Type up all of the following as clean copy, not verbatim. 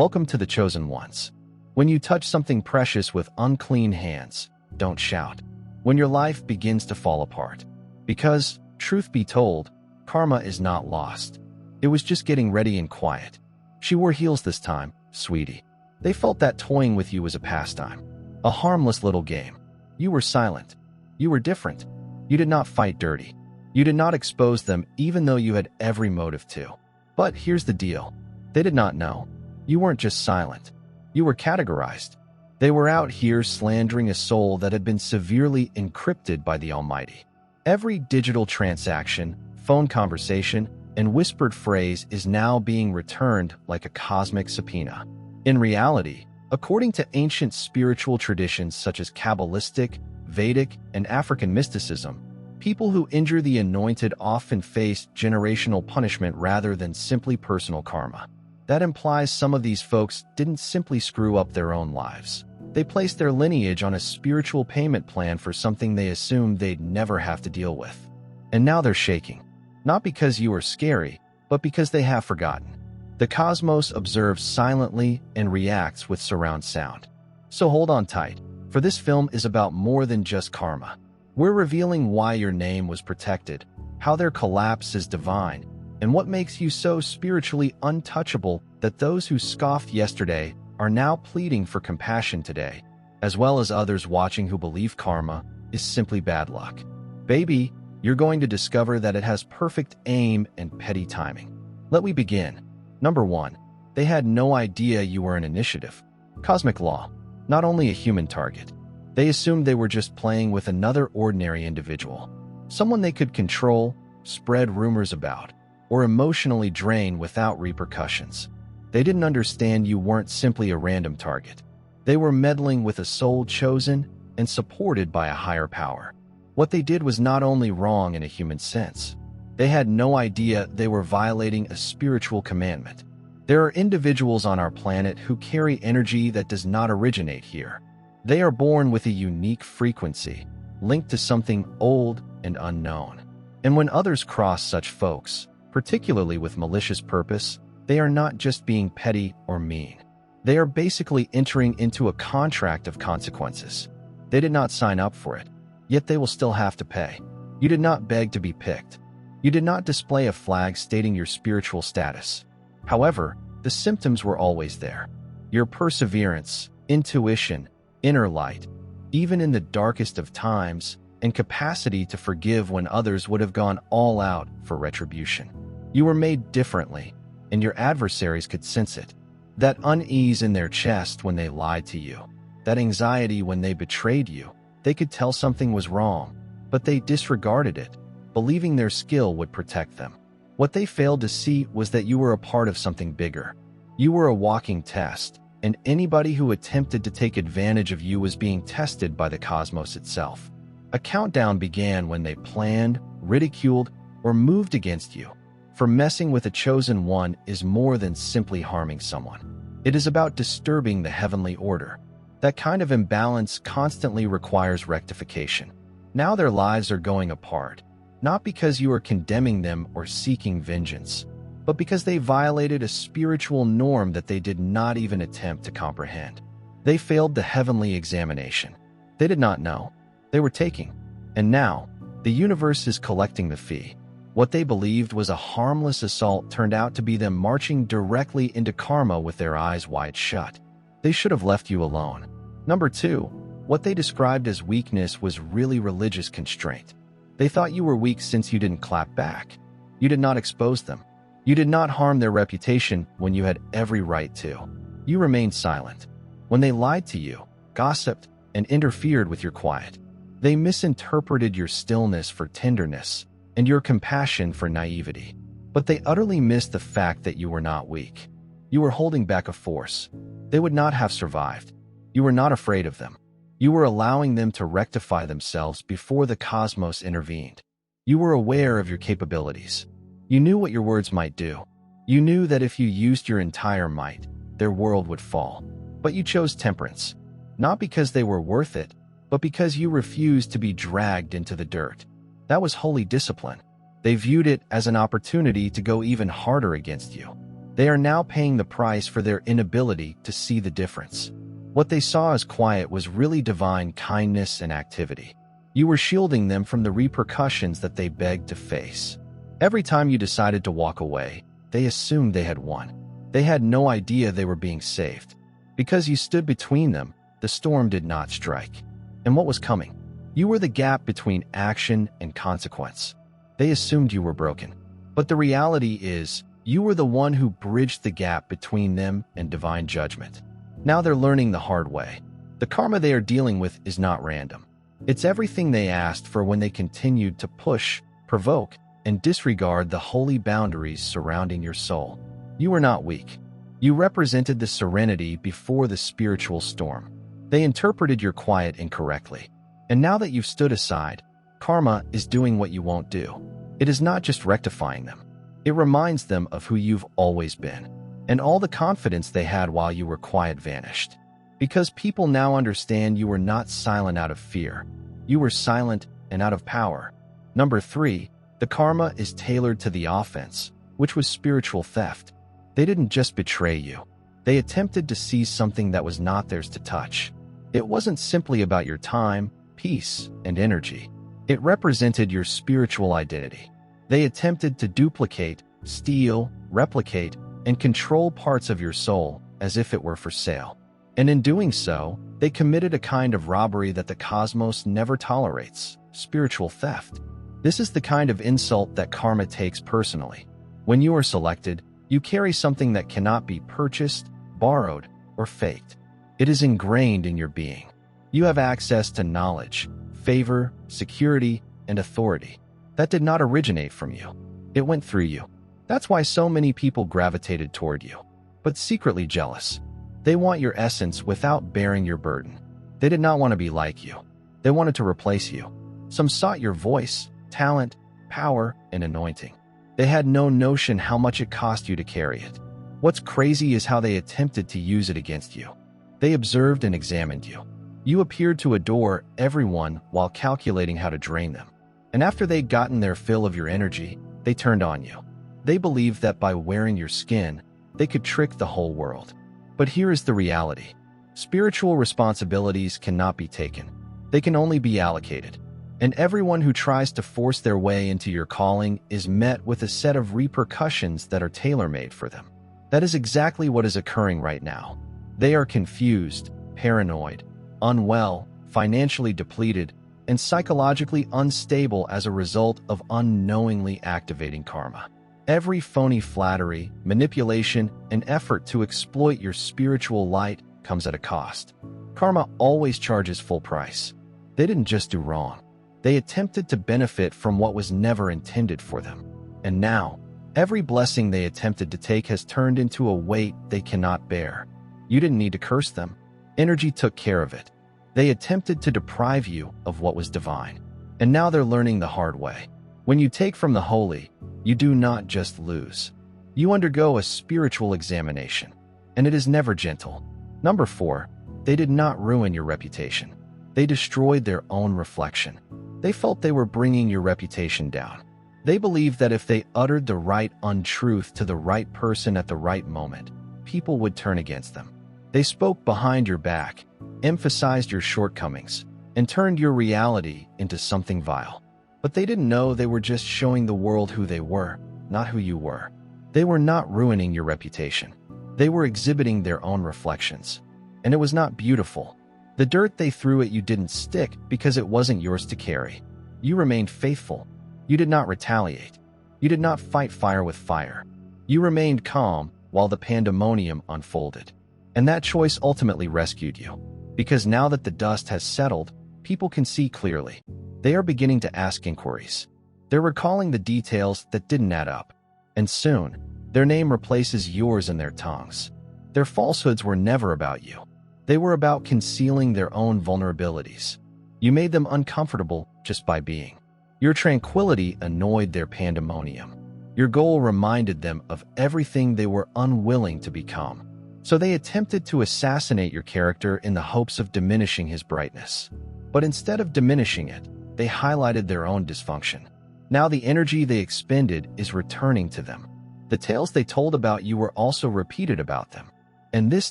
Welcome to the Chosen Ones. When you touch something precious with unclean hands, don't shout. When your life begins to fall apart. Because, truth be told, karma is not lost. It was just getting ready and quiet. She wore heels this time, sweetie. They felt that toying with you was a pastime. A harmless little game. You were silent. You were different. You did not fight dirty. You did not expose them even though you had every motive to. But here's the deal. They did not know. You weren't just silent. You were categorized. They were out here slandering a soul that had been severely encrypted by the Almighty. Every digital transaction, phone conversation, and whispered phrase is now being returned like a cosmic subpoena. In reality, according to ancient spiritual traditions such as Kabbalistic, Vedic, and African mysticism, people who injure the anointed often face generational punishment rather than simply personal karma. That implies some of these folks didn't simply screw up their own lives. They placed their lineage on a spiritual payment plan for something they assumed they'd never have to deal with. And now they're shaking. Not because you are scary, but because they have forgotten. The cosmos observes silently and reacts with surround sound. So hold on tight, for this film is about more than just karma. We're revealing why your name was protected, how their collapse is divine, and what makes you so spiritually untouchable that those who scoffed yesterday are now pleading for compassion today, as well as others watching who believe karma is simply bad luck. Baby, you're going to discover that it has perfect aim and petty timing. Let me begin. Number 1. They had no idea you were an initiative. Cosmic law, not only a human target. They assumed they were just playing with another ordinary individual, someone they could control, spread rumors about, or emotionally drain without repercussions. They didn't understand you weren't simply a random target. They were meddling with a soul chosen and supported by a higher power. What they did was not only wrong in a human sense. They had no idea they were violating a spiritual commandment. There are individuals on our planet who carry energy that does not originate here. They are born with a unique frequency, linked to something old and unknown. And when others cross such folks, particularly with malicious purpose, they are not just being petty or mean. They are basically entering into a contract of consequences. They did not sign up for it, yet they will still have to pay. You did not beg to be picked. You did not display a flag stating your spiritual status. However, the symptoms were always there. Your perseverance, intuition, inner light, even in the darkest of times, and capacity to forgive when others would have gone all out for retribution. You were made differently, and your adversaries could sense it. That unease in their chest when they lied to you, that anxiety when they betrayed you, they could tell something was wrong, but they disregarded it, believing their skill would protect them. What they failed to see was that you were a part of something bigger. You were a walking test, and anybody who attempted to take advantage of you was being tested by the cosmos itself. A countdown began when they planned, ridiculed, or moved against you. For messing with a chosen one is more than simply harming someone. It is about disturbing the heavenly order. That kind of imbalance constantly requires rectification. Now their lives are going apart, not because you are condemning them or seeking vengeance, but because they violated a spiritual norm that they did not even attempt to comprehend. They failed the heavenly examination. They did not know. They were taking. And now, the universe is collecting the fee. What they believed was a harmless assault turned out to be them marching directly into karma with their eyes wide shut. They should have left you alone. Number 2, what they described as weakness was really religious constraint. They thought you were weak since you didn't clap back. You did not expose them. You did not harm their reputation when you had every right to. You remained silent. When they lied to you, gossiped, and interfered with your quiet, they misinterpreted your stillness for tenderness and your compassion for naivety. But they utterly missed the fact that you were not weak. You were holding back a force. They would not have survived. You were not afraid of them. You were allowing them to rectify themselves before the cosmos intervened. You were aware of your capabilities. You knew what your words might do. You knew that if you used your entire might, their world would fall. But you chose temperance, not because they were worth it, but because you refused to be dragged into the dirt. That was holy discipline. They viewed it as an opportunity to go even harder against you. They are now paying the price for their inability to see the difference. What they saw as quiet was really divine kindness and activity. You were shielding them from the repercussions that they begged to face. Every time you decided to walk away, they assumed they had won. They had no idea they were being saved. Because you stood between them, the storm did not strike. And what was coming? You were the gap between action and consequence. They assumed you were broken. But the reality is, you were the one who bridged the gap between them and divine judgment. Now they're learning the hard way. The karma they are dealing with is not random. It's everything they asked for when they continued to push, provoke, and disregard the holy boundaries surrounding your soul. You were not weak. You represented the serenity before the spiritual storm. They interpreted your quiet incorrectly. And now that you've stood aside, karma is doing what you won't do. It is not just rectifying them. It reminds them of who you've always been. And all the confidence they had while you were quiet vanished. Because people now understand you were not silent out of fear. You were silent and out of power. Number 3, the karma is tailored to the offense, which was spiritual theft. They didn't just betray you. They attempted to seize something that was not theirs to touch. It wasn't simply about your time, peace, and energy. It represented your spiritual identity. They attempted to duplicate, steal, replicate, and control parts of your soul as if it were for sale. And in doing so, they committed a kind of robbery that the cosmos never tolerates: spiritual theft. This is the kind of insult that karma takes personally. When you are selected, you carry something that cannot be purchased, borrowed, or faked. It is ingrained in your being. You have access to knowledge, favor, security, and authority. That did not originate from you. It went through you. That's why so many people gravitated toward you, but secretly jealous. They want your essence without bearing your burden. They did not want to be like you. They wanted to replace you. Some sought your voice, talent, power, and anointing. They had no notion how much it cost you to carry it. What's crazy is how they attempted to use it against you. They observed and examined you. You appeared to adore everyone while calculating how to drain them. And after they'd gotten their fill of your energy, they turned on you. They believed that by wearing your skin, they could trick the whole world. But here is the reality. Spiritual responsibilities cannot be taken. They can only be allocated. And everyone who tries to force their way into your calling is met with a set of repercussions that are tailor-made for them. That is exactly what is occurring right now. They are confused, paranoid, unwell, financially depleted, and psychologically unstable as a result of unknowingly activating karma. Every phony flattery, manipulation, and effort to exploit your spiritual light comes at a cost. Karma always charges full price. They didn't just do wrong. They attempted to benefit from what was never intended for them. And now, every blessing they attempted to take has turned into a weight they cannot bear. You didn't need to curse them. Energy took care of it. They attempted to deprive you of what was divine. And now they're learning the hard way. When you take from the holy, you do not just lose. You undergo a spiritual examination. And it is never gentle. Number 4, they did not ruin your reputation. They destroyed their own reflection. They felt they were bringing your reputation down. They believed that if they uttered the right untruth to the right person at the right moment, people would turn against them. They spoke behind your back, emphasized your shortcomings, and turned your reality into something vile. But they didn't know they were just showing the world who they were, not who you were. They were not ruining your reputation. They were exhibiting their own reflections. And it was not beautiful. The dirt they threw at you didn't stick because it wasn't yours to carry. You remained faithful. You did not retaliate. You did not fight fire with fire. You remained calm while the pandemonium unfolded. And that choice ultimately rescued you. Because now that the dust has settled, people can see clearly. They are beginning to ask inquiries. They're recalling the details that didn't add up. And soon, their name replaces yours in their tongues. Their falsehoods were never about you. They were about concealing their own vulnerabilities. You made them uncomfortable just by being. Your tranquility annoyed their pandemonium. Your goal reminded them of everything they were unwilling to become. So they attempted to assassinate your character in the hopes of diminishing his brightness. But instead of diminishing it, they highlighted their own dysfunction. Now the energy they expended is returning to them. The tales they told about you were also repeated about them. And this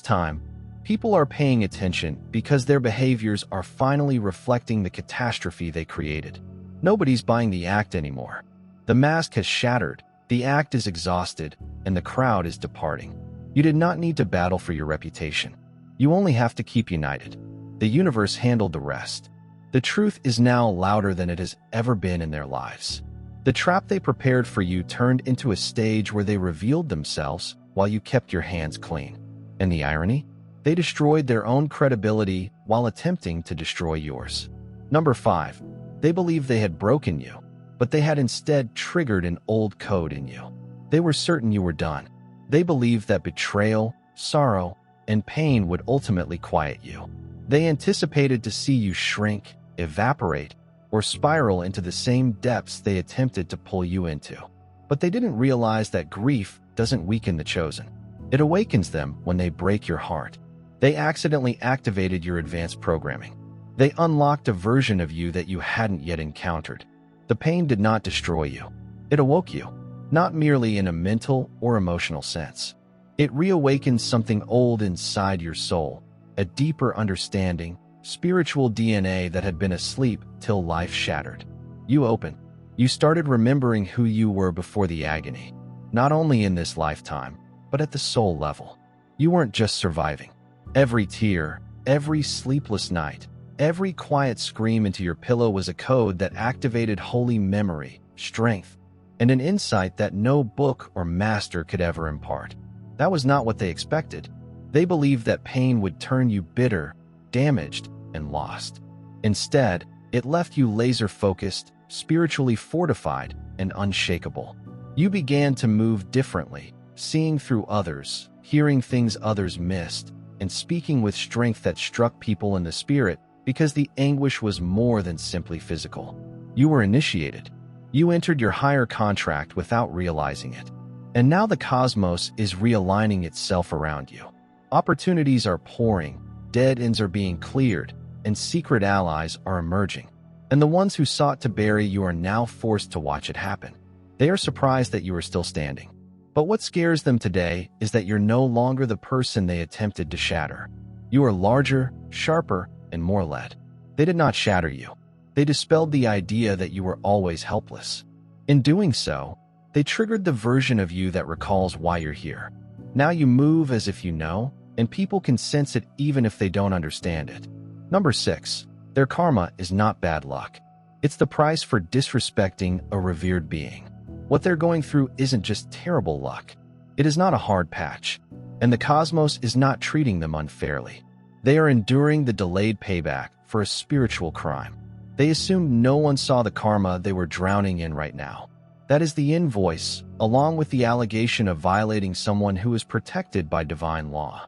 time, people are paying attention because their behaviors are finally reflecting the catastrophe they created. Nobody's buying the act anymore. The mask has shattered, the act is exhausted, and the crowd is departing. You did not need to battle for your reputation. You only have to keep united. The universe handled the rest. The truth is now louder than it has ever been in their lives. The trap they prepared for you turned into a stage where they revealed themselves while you kept your hands clean. And the irony? They destroyed their own credibility while attempting to destroy yours. Number 5. They believed they had broken you, but they had instead triggered an old code in you. They were certain you were done. They believed that betrayal, sorrow, and pain would ultimately quiet you. They anticipated to see you shrink, evaporate, or spiral into the same depths they attempted to pull you into. But they didn't realize that grief doesn't weaken the chosen. It awakens them when they break your heart. They accidentally activated your advanced programming. They unlocked a version of you that you hadn't yet encountered. The pain did not destroy you. It awoke you, not merely in a mental or emotional sense. It reawakened something old inside your soul, a deeper understanding, spiritual DNA that had been asleep till life shattered. You opened. You started remembering who you were before the agony, not only in this lifetime, but at the soul level. You weren't just surviving. Every tear, every sleepless night, every quiet scream into your pillow was a code that activated holy memory, strength, and an insight that no book or master could ever impart. That was not what they expected. They believed that pain would turn you bitter, damaged, and lost. Instead, it left you laser-focused, spiritually fortified, and unshakable. You began to move differently, seeing through others, hearing things others missed, and speaking with strength that struck people in the spirit because the anguish was more than simply physical. You were initiated. You entered your higher contract without realizing it. And now the cosmos is realigning itself around you. Opportunities are pouring, dead ends are being cleared, and secret allies are emerging. And the ones who sought to bury you are now forced to watch it happen. They are surprised that you are still standing. But what scares them today is that you're no longer the person they attempted to shatter. You are larger, sharper, and more lead. They did not shatter you. They dispelled the idea that you were always helpless. In doing so, they triggered the version of you that recalls why you're here. Now you move as if you know, and people can sense it even if they don't understand it. Number 6. Their karma is not bad luck. It's the price for disrespecting a revered being. What they're going through isn't just terrible luck. It is not a hard patch, and the cosmos is not treating them unfairly. They are enduring the delayed payback for a spiritual crime. They assumed no one saw the karma they were drowning in right now. That is the invoice, along with the allegation of violating someone who is protected by divine law.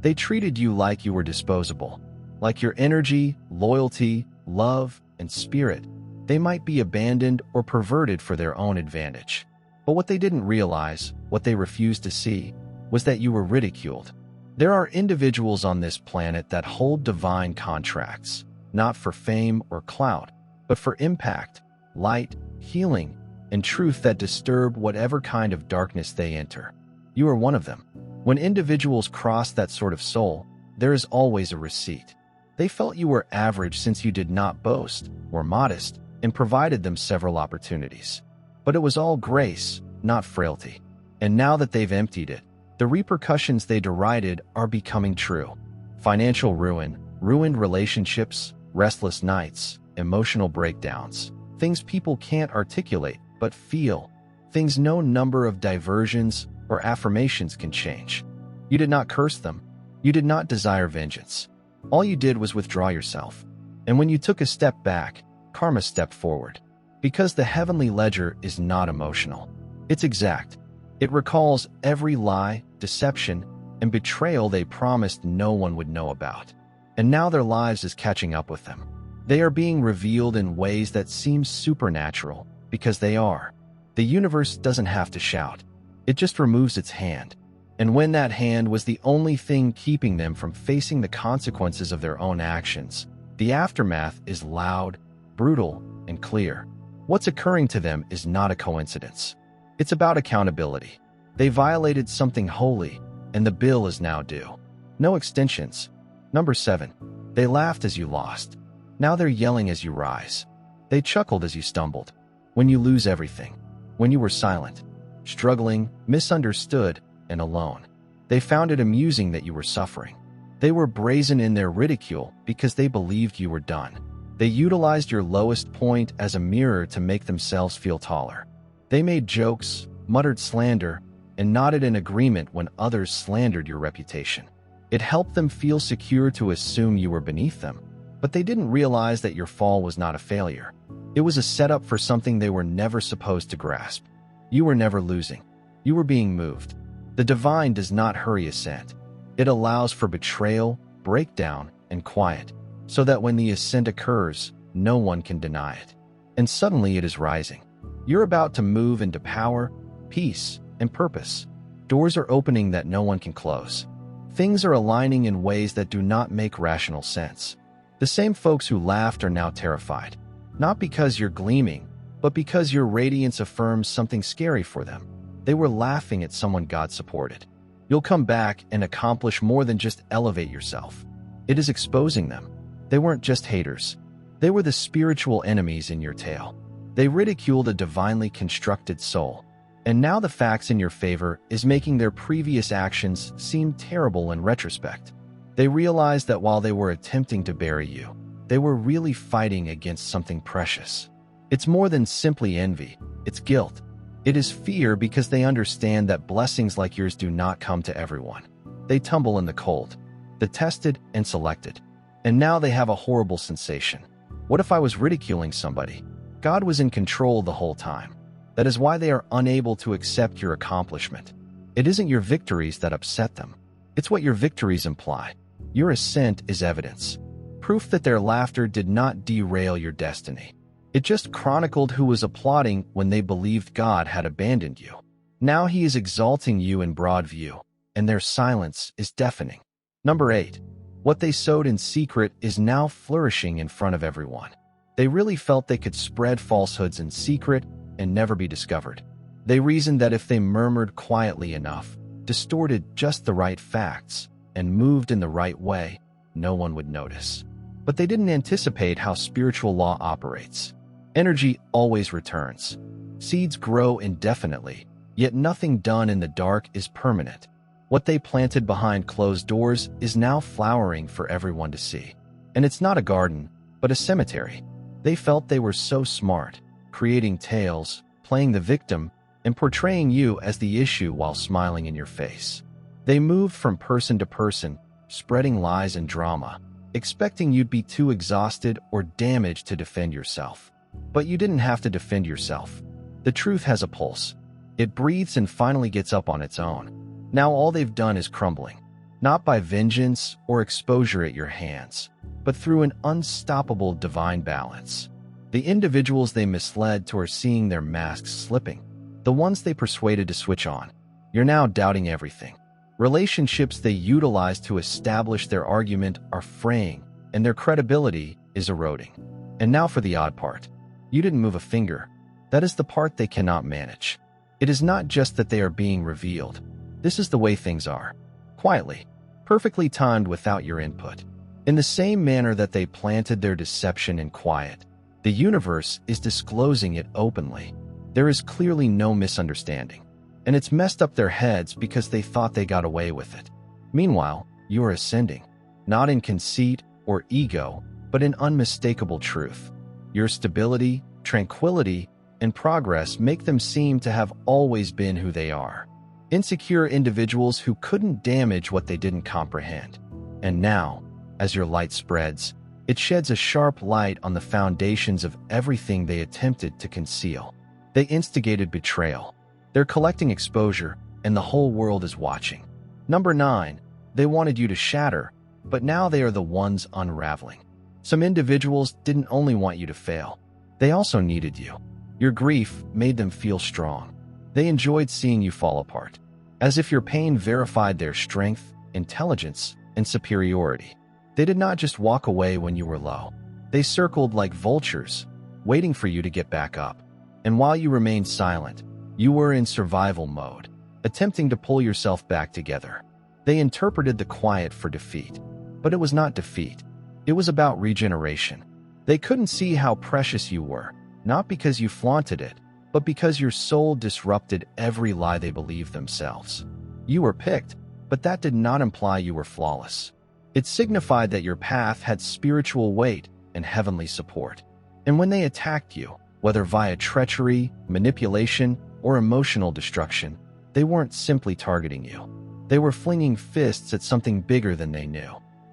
They treated you like you were disposable. Like your energy, loyalty, love, and spirit, they might be abandoned or perverted for their own advantage. But what they didn't realize, what they refused to see, was that you were ridiculed. There are individuals on this planet that hold divine contracts, not for fame or clout, but for impact, light, healing, and truth that disturb whatever kind of darkness they enter. You are one of them. When individuals cross that sort of soul, there is always a receipt. They felt you were average since you did not boast, were modest, and provided them several opportunities. But it was all grace, not frailty. And now that they've emptied it, the repercussions they derided are becoming true. Financial ruin, ruined relationships, restless nights, emotional breakdowns, things people can't articulate but feel, things no number of diversions or affirmations can change. You did not curse them. You did not desire vengeance. All you did was withdraw yourself. And when you took a step back, karma stepped forward. Because the heavenly ledger is not emotional. It's exact. It recalls every lie, deception, and betrayal they promised no one would know about. And now their lives is catching up with them. They are being revealed in ways that seem supernatural, because they are. The universe doesn't have to shout. It just removes its hand. And when that hand was the only thing keeping them from facing the consequences of their own actions, the aftermath is loud, brutal, and clear. What's occurring to them is not a coincidence. It's about accountability. They violated something holy, and the bill is now due. No extensions. Number 7. They laughed as you lost. Now they're yelling as you rise. They chuckled as you stumbled. When you lose everything. When you were silent, struggling, misunderstood, and alone. They found it amusing that you were suffering. They were brazen in their ridicule because they believed you were done. They utilized your lowest point as a mirror to make themselves feel taller. They made jokes, muttered slander, and nodded in agreement when others slandered your reputation. It helped them feel secure to assume you were beneath them, but they didn't realize that your fall was not a failure. It was a setup for something they were never supposed to grasp. You were never losing. You were being moved. The divine does not hurry ascent. It allows for betrayal, breakdown, and quiet, so that when the ascent occurs, no one can deny it. And suddenly it is rising. You're about to move into power, peace, and purpose. Doors are opening that no one can close. Things are aligning in ways that do not make rational sense. The same folks who laughed are now terrified. Not because you're gleaming, but because your radiance affirms something scary for them. They were laughing at someone God supported. You'll come back and accomplish more than just elevate yourself. It is exposing them. They weren't just haters. They were the spiritual enemies in your tale. They ridiculed a divinely constructed soul. And now the facts in your favor is making their previous actions seem terrible in retrospect. They realized that while they were attempting to bury you, they were really fighting against something precious. It's more than simply envy, it's guilt. It is fear because they understand that blessings like yours do not come to everyone. They tumble in the cold, the tested and selected. And now they have a horrible sensation. What if I was ridiculing somebody? God was in control the whole time. That is why they are unable to accept your accomplishment. It isn't your victories that upset them. It's what your victories imply. Your ascent is evidence. Proof that their laughter did not derail your destiny. It just chronicled who was applauding when they believed God had abandoned you. Now he is exalting you in broad view, and their silence is deafening. Number 8. What they sowed in secret is now flourishing in front of everyone. They really felt they could spread falsehoods in secret and never be discovered. They reasoned that if they murmured quietly enough, distorted just the right facts, and moved in the right way, no one would notice. But they didn't anticipate how spiritual law operates. Energy always returns. Seeds grow indefinitely, yet nothing done in the dark is permanent. What they planted behind closed doors is now flowering for everyone to see. And it's not a garden, but a cemetery. They felt they were so smart, creating tales, playing the victim, and portraying you as the issue while smiling in your face. They moved from person to person, spreading lies and drama, expecting you'd be too exhausted or damaged to defend yourself. But you didn't have to defend yourself. The truth has a pulse. It breathes and finally gets up on its own. Now all they've done is crumbling, not by vengeance or exposure at your hands, but through an unstoppable divine balance. The individuals they misled to are seeing their masks slipping. The ones they persuaded to switch on. You're now doubting everything. Relationships they utilized to establish their argument are fraying, and their credibility is eroding. And now for the odd part. You didn't move a finger. That is the part they cannot manage. It is not just that they are being revealed. This is the way things are. Quietly, perfectly timed without your input. In the same manner that they planted their deception in quiet, the universe is disclosing it openly. There is clearly no misunderstanding. And it's messed up their heads because they thought they got away with it. Meanwhile, you are ascending, not in conceit or ego, but in unmistakable truth. Your stability, tranquility, and progress make them seem to have always been who they are. Insecure individuals who couldn't damage what they didn't comprehend. And now, as your light spreads, it sheds a sharp light on the foundations of everything they attempted to conceal. They instigated betrayal. They're collecting exposure, and the whole world is watching. Number 9. They wanted you to shatter, but now they are the ones unraveling. Some individuals didn't only want you to fail. They also needed you. Your grief made them feel strong. They enjoyed seeing you fall apart, as if your pain verified their strength, intelligence, and superiority. They did not just walk away when you were low. They circled like vultures, waiting for you to get back up. And while you remained silent, You were in survival mode, attempting to pull yourself back together. They interpreted the quiet for defeat, but it was not defeat. It was about regeneration. They couldn't see how precious you were, not because you flaunted it, but because your soul disrupted every lie they believed themselves. You were picked, but that did not imply you were flawless. It signified that your path had spiritual weight and heavenly support. And when they attacked you, whether via treachery, manipulation, or emotional destruction, they weren't simply targeting you. They were flinging fists at something bigger than they knew.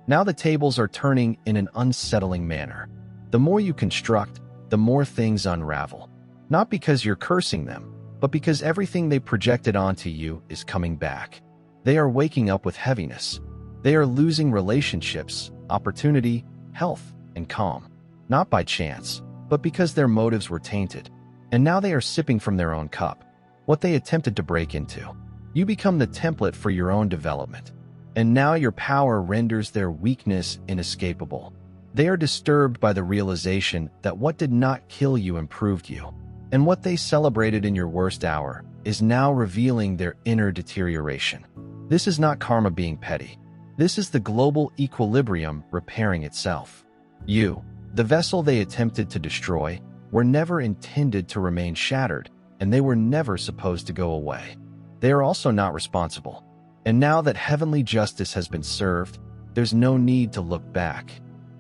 Now the tables are turning in an unsettling manner. The more you construct, the more things unravel. Not because you're cursing them, but because everything they projected onto you is coming back. They are waking up with heaviness. They are losing relationships, opportunity, health, and calm. Not by chance, but because their motives were tainted. And now they are sipping from their own cup, what they attempted to break into. You become the template for your own development. And now your power renders their weakness inescapable. They are disturbed by the realization that what did not kill you improved you. And what they celebrated in your worst hour is now revealing their inner deterioration. This is not karma being petty. This is the global equilibrium repairing itself. You, the vessel they attempted to destroy, were never intended to remain shattered, and they were never supposed to go away. They are also not responsible. And now that heavenly justice has been served, there's no need to look back.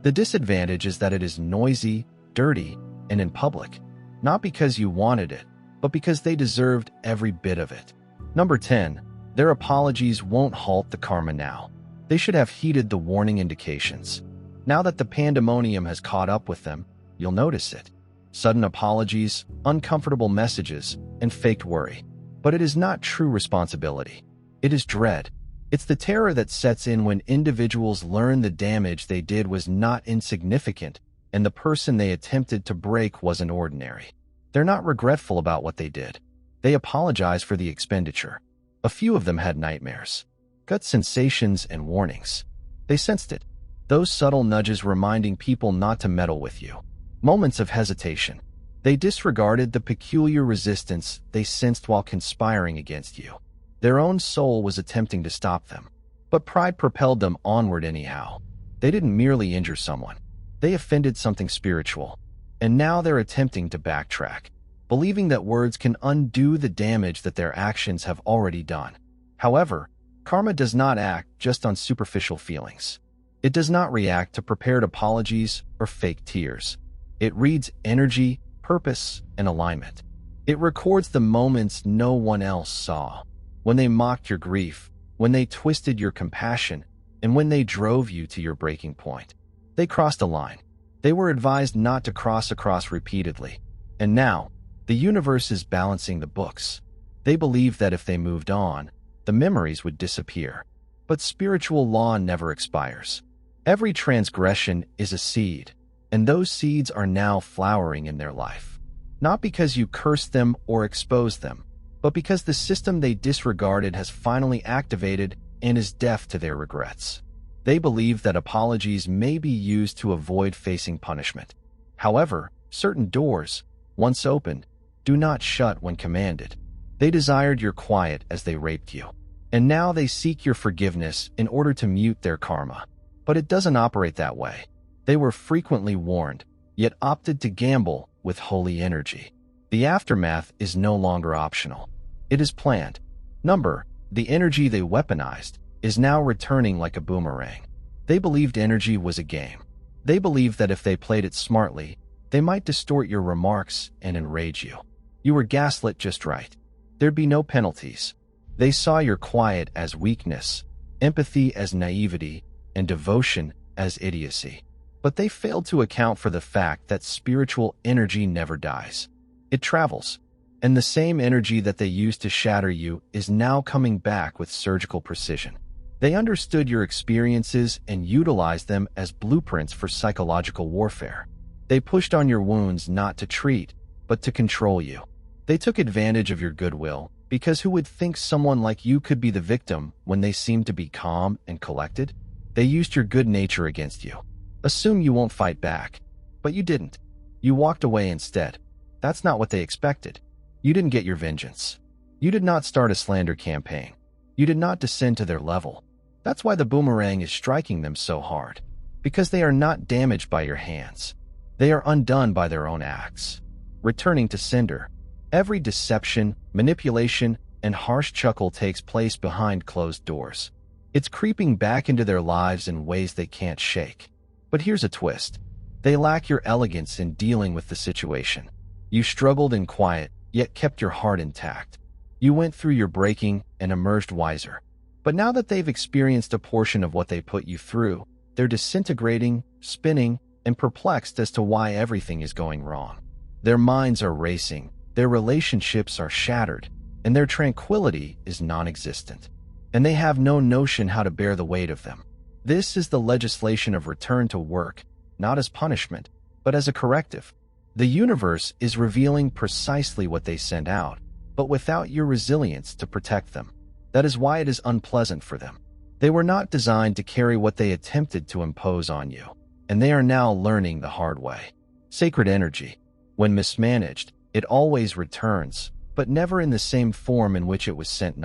The disadvantage is that it is noisy, dirty, and in public. Not because you wanted it, but because they deserved every bit of it. Number 10. Their apologies won't halt the karma now. They should have heeded the warning indications. Now that the pandemonium has caught up with them, you'll notice it. Sudden apologies, uncomfortable messages, and faked worry. But it is not true responsibility. It is dread. It's the terror that sets in when individuals learn the damage they did was not insignificant and the person they attempted to break wasn't ordinary. They're not regretful about what they did. They apologize for the expenditure. A few of them had nightmares, gut sensations, and warnings. They sensed it. Those subtle nudges reminding people not to meddle with you. Moments of hesitation. They disregarded the peculiar resistance they sensed while conspiring against you. Their own soul was attempting to stop them, but pride propelled them onward anyhow. They didn't merely injure someone. They offended something spiritual. And now they're attempting to backtrack, believing that words can undo the damage that their actions have already done. However, karma does not act just on superficial feelings. It does not react to prepared apologies or fake tears. It reads energy, purpose, and alignment. It records the moments no one else saw. When they mocked your grief, when they twisted your compassion, and when they drove you to your breaking point. They crossed a line. They were advised not to cross across repeatedly. And now, the universe is balancing the books. They believed that if they moved on, the memories would disappear. But spiritual law never expires. Every transgression is a seed, and those seeds are now flowering in their life. Not because you cursed them or exposed them, but because the system they disregarded has finally activated and is deaf to their regrets. They believe that apologies may be used to avoid facing punishment. However, certain doors, once opened, do not shut when commanded. They desired your quiet as they raped you, and now they seek your forgiveness in order to mute their karma. But it doesn't operate that way. They were frequently warned, yet opted to gamble with holy energy. The aftermath is no longer optional. It is planned. The energy they weaponized is now returning like a boomerang. They believed energy was a game. They believed that if they played it smartly, they might distort your remarks and enrage you. You were gaslit just right. There'd be no penalties. They saw your quiet as weakness, empathy as naivety, and devotion as idiocy. But they failed to account for the fact that spiritual energy never dies. It travels. And the same energy that they used to shatter you is now coming back with surgical precision. They understood your experiences and utilized them as blueprints for psychological warfare. They pushed on your wounds not to treat, but to control you. They took advantage of your goodwill, because who would think someone like you could be the victim when they seemed to be calm and collected? They used your good nature against you. Assume you won't fight back. But you didn't. You walked away instead. That's not what they expected. You didn't get your vengeance. You did not start a slander campaign. You did not descend to their level. That's why the boomerang is striking them so hard. Because they are not damaged by your hands. They are undone by their own acts. Returning to sender. Every deception, manipulation, and harsh chuckle takes place behind closed doors. It's creeping back into their lives in ways they can't shake. But here's a twist. They lack your elegance in dealing with the situation. You struggled in quiet, yet kept your heart intact. You went through your breaking and emerged wiser. But now that they've experienced a portion of what they put you through, they're disintegrating, spinning, and perplexed as to why everything is going wrong. Their minds are racing, their relationships are shattered, and their tranquility is non-existent. And they have no notion how to bear the weight of them. This is the legislation of return to work, not as punishment, but as a corrective. The universe is revealing precisely what they send out, but without your resilience to protect them. That is why it is unpleasant for them. They were not designed to carry what they attempted to impose on you, and they are now learning the hard way. Sacred energy. When mismanaged, it always returns, but never in the same form in which it was sent.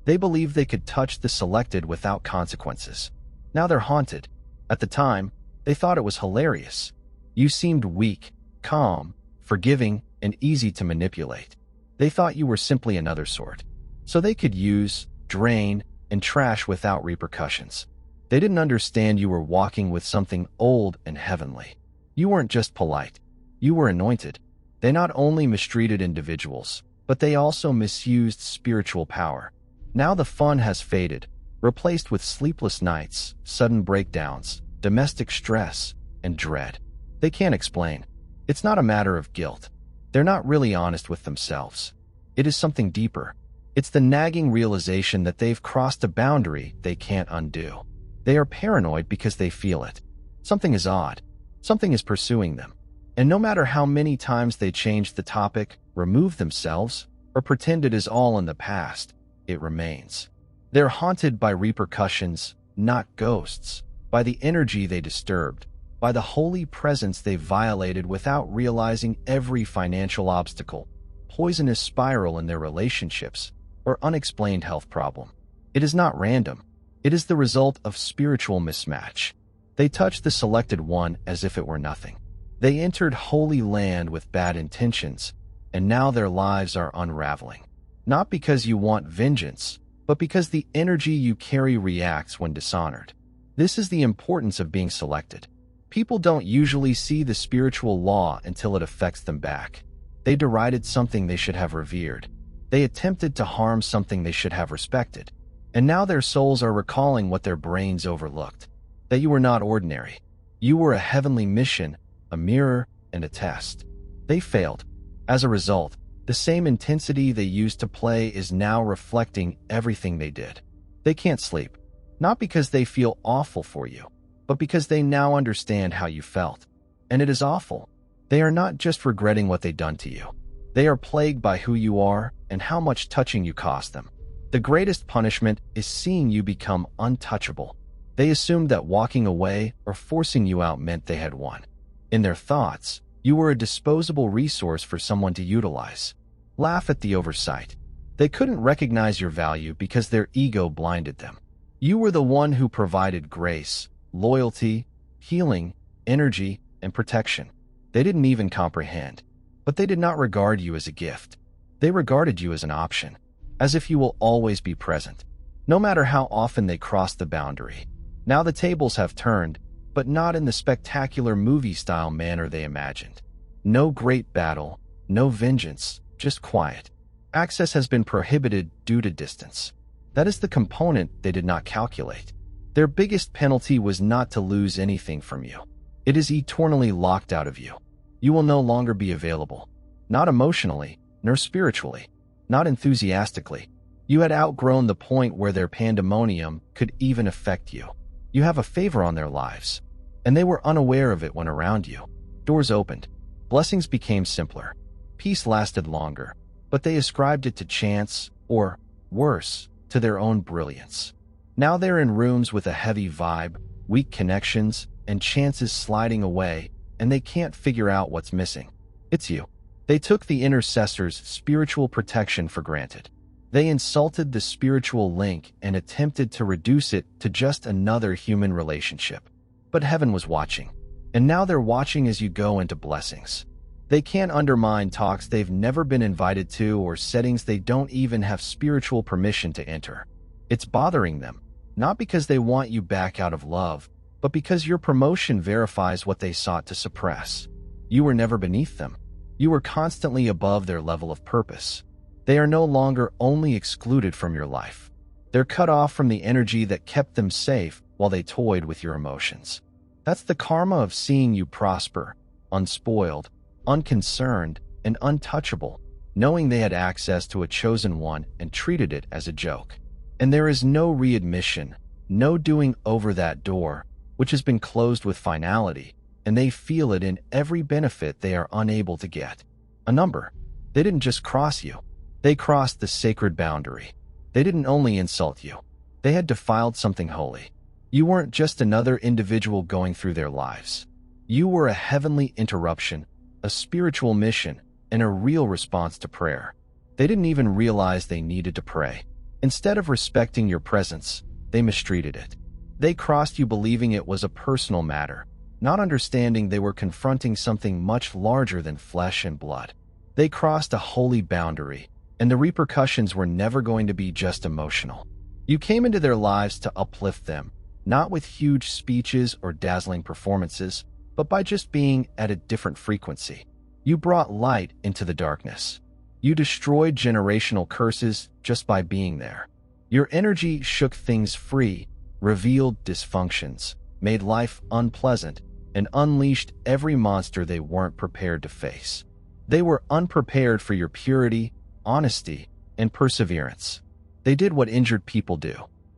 They believed they could touch the selected without consequences. Now they're haunted. At the time, they thought it was hilarious. You seemed weak, calm, forgiving, and easy to manipulate. They thought you were simply another sort. So they could use, drain, and trash without repercussions. They didn't understand you were walking with something old and heavenly. You weren't just polite. You were anointed. They not only mistreated individuals, but they also misused spiritual power. Now the fun has faded, replaced with sleepless nights, sudden breakdowns, domestic stress, and dread. They can't explain. It's not a matter of guilt. They're not really honest with themselves. It is something deeper. It's the nagging realization that they've crossed a boundary they can't undo. They are paranoid because they feel it. Something is odd. Something is pursuing them. And no matter how many times they change the topic, remove themselves, or pretend it is all in the past, it remains. They're haunted by repercussions, not ghosts, by the energy they disturbed, by the holy presence they violated without realizing. Every financial obstacle, poisonous spiral in their relationships, or unexplained health problem. It is not random. It is the result of spiritual mismatch. They touch the selected one as if it were nothing. They entered holy land with bad intentions, and now their lives are unraveling. Not because you want vengeance, but because the energy you carry reacts when dishonored. This is the importance of being selected. People don't usually see the spiritual law until it affects them back. They derided something they should have revered. They attempted to harm something they should have respected. And now their souls are recalling what their brains overlooked. That you were not ordinary. You were a heavenly mission, a mirror, and a test. They failed. As a result, the same intensity they used to play is now reflecting everything they did. They can't sleep. Not because they feel awful for you, but because they now understand how you felt. And it is awful. They are not just regretting what they've done to you. They are plagued by who you are and how much touching you cost them. The greatest punishment is seeing you become untouchable. They assumed that walking away or forcing you out meant they had won. In their thoughts, you were a disposable resource for someone to utilize. Laugh at the oversight. They couldn't recognize your value because their ego blinded them. You were the one who provided grace, loyalty, healing, energy, and protection. They didn't even comprehend. But they did not regard you as a gift. They regarded you as an option, as if you will always be present, no matter how often they cross the boundary. Now the tables have turned, but not in the spectacular movie-style manner they imagined. No great battle, no vengeance, just quiet. Access has been prohibited due to distance. That is the component they did not calculate. Their biggest penalty was not to lose anything from you. It is eternally locked out of you. You will no longer be available. Not emotionally, nor spiritually, not enthusiastically. You had outgrown the point where their pandemonium could even affect you. You have a favor on their lives, and they were unaware of it when around you. Doors opened. Blessings became simpler. Peace lasted longer, but they ascribed it to chance, or, worse, to their own brilliance. Now they're in rooms with a heavy vibe, weak connections, and chances sliding away, and they can't figure out what's missing. It's you. They took the intercessor's spiritual protection for granted. They insulted the spiritual link and attempted to reduce it to just another human relationship. But heaven was watching. And now they're watching as you go into blessings. They can't undermine talks they've never been invited to or settings they don't even have spiritual permission to enter. It's bothering them, not because they want you back out of love, but because your promotion verifies what they sought to suppress. You were never beneath them. You were constantly above their level of purpose. They are no longer only excluded from your life. They're cut off from the energy that kept them safe while they toyed with your emotions. That's the karma of seeing you prosper, unspoiled, unconcerned, and untouchable, knowing they had access to a chosen one and treated it as a joke. And there is no readmission, no doing over that door, which has been closed with finality, and they feel it in every benefit they are unable to get. A number. They didn't just cross you. They crossed the sacred boundary. They didn't only insult you. They had defiled something holy. You weren't just another individual going through their lives. You were a heavenly interruption, a spiritual mission, and a real response to prayer. They didn't even realize they needed to pray. Instead of respecting your presence, they mistreated it. They crossed you believing it was a personal matter, not understanding they were confronting something much larger than flesh and blood. They crossed a holy boundary, and the repercussions were never going to be just emotional. You came into their lives to uplift them, not with huge speeches or dazzling performances, but by just being at a different frequency. You brought light into the darkness. You destroyed generational curses just by being there. Your energy shook things free, revealed dysfunctions, made life unpleasant, and unleashed every monster they weren't prepared to face. They were unprepared for your purity, honesty, and perseverance. They did what injured people do.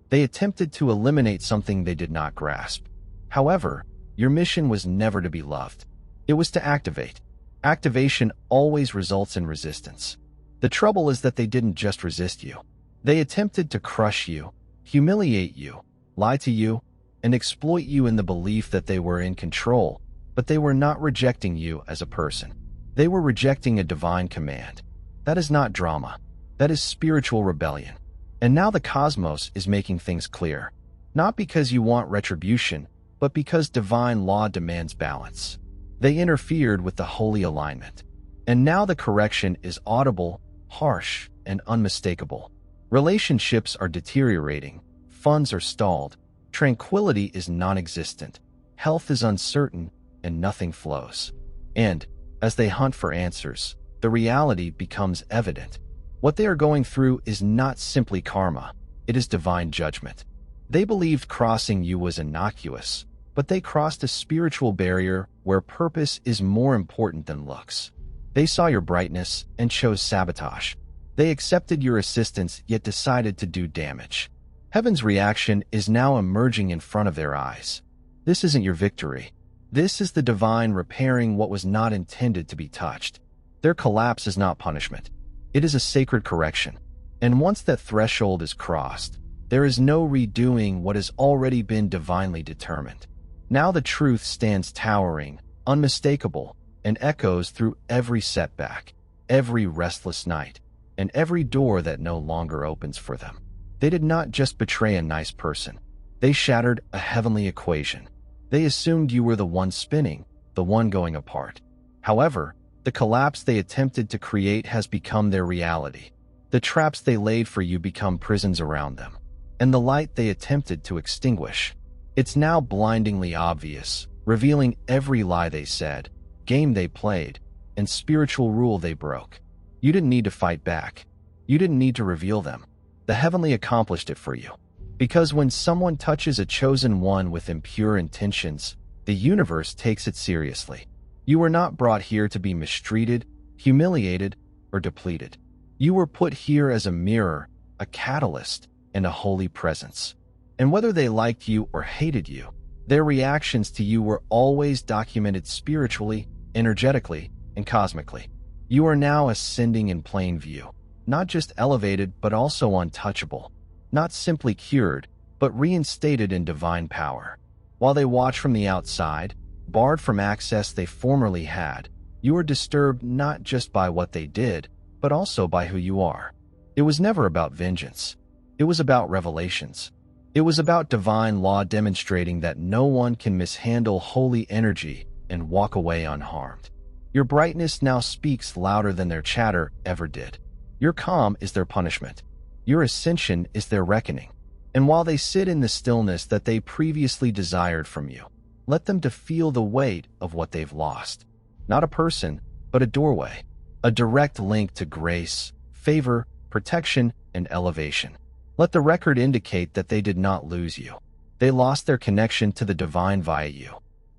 They attempted to eliminate something they did not grasp. However, your mission was never to be loved. It was to activate. Activation always results in resistance. The trouble is that they didn't just resist you. They attempted to crush you, humiliate you, lie to you, and exploit you in the belief that they were in control, but they were not rejecting you as a person. They were rejecting a divine command. That is not drama. That is spiritual rebellion. And now the cosmos is making things clear. Not because you want retribution, but because divine law demands balance. They interfered with the holy alignment. And now the correction is audible, harsh, and unmistakable. Relationships are deteriorating, funds are stalled, tranquility is non-existent, health is uncertain, and nothing flows. And, as they hunt for answers, the reality becomes evident. What they are going through is not simply karma, it is divine judgment. They believed crossing you was innocuous, but they crossed a spiritual barrier where purpose is more important than looks. They saw your brightness and chose sabotage. They accepted your assistance yet decided to do damage. Heaven's reaction is now emerging in front of their eyes. This isn't your victory. This is the divine repairing what was not intended to be touched. Their collapse is not punishment. It is a sacred correction. And once that threshold is crossed, there is no redoing what has already been divinely determined. Now the truth stands towering, unmistakable, and echoes through every setback, every restless night, and every door that no longer opens for them. They did not just betray a nice person. They shattered a heavenly equation. They assumed you were the one spinning, the one going apart. However, the collapse they attempted to create has become their reality. The traps they laid for you become prisons around them. And the light they attempted to extinguish. It's now blindingly obvious, revealing every lie they said, game they played, and spiritual rule they broke. You didn't need to fight back. You didn't need to reveal them. The heavenly accomplished it for you. Because when someone touches a chosen one with impure intentions, the universe takes it seriously. You were not brought here to be mistreated, humiliated, or depleted. You were put here as a mirror, a catalyst, and a holy presence. And whether they liked you or hated you, their reactions to you were always documented spiritually, energetically, and cosmically. You are now ascending in plain view, not just elevated but also untouchable, not simply cured, but reinstated in divine power. While they watch from the outside, barred from access they formerly had, You are disturbed not just by what they did, but also by who you are. It was never about vengeance. It was about revelations. It was about divine law demonstrating that no one can mishandle holy energy and walk away unharmed. Your brightness now speaks louder than their chatter ever did. Your calm is their punishment. Your ascension is their reckoning. And while they sit in the stillness that they previously desired from you, let them to feel the weight of what they've lost. Not a person, but a doorway. A direct link to grace, favor, protection, and elevation. Let the record indicate that they did not lose you. They lost their connection to the divine via you.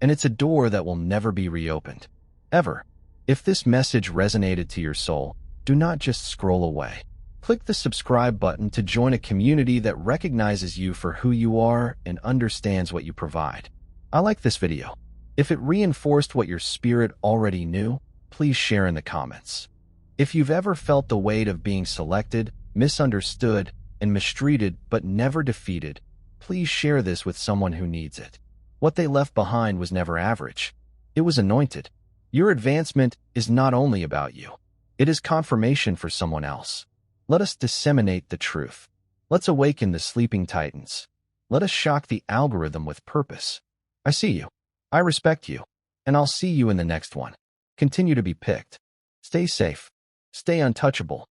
And it's a door that will never be reopened. Ever. If this message resonated to your soul, do not just scroll away. Click the subscribe button to join a community that recognizes you for who you are and understands what you provide. I like this video. If it reinforced what your spirit already knew, please share in the comments. If you've ever felt the weight of being selected, misunderstood, and mistreated but never defeated, please share this with someone who needs it. What they left behind was never average. It was anointed. Your advancement is not only about you. It is confirmation for someone else. Let us disseminate the truth. Let's awaken the sleeping titans. Let us shock the algorithm with purpose. I see you. I respect you. And I'll see you in the next one. Continue to be picked. Stay safe. Stay untouchable.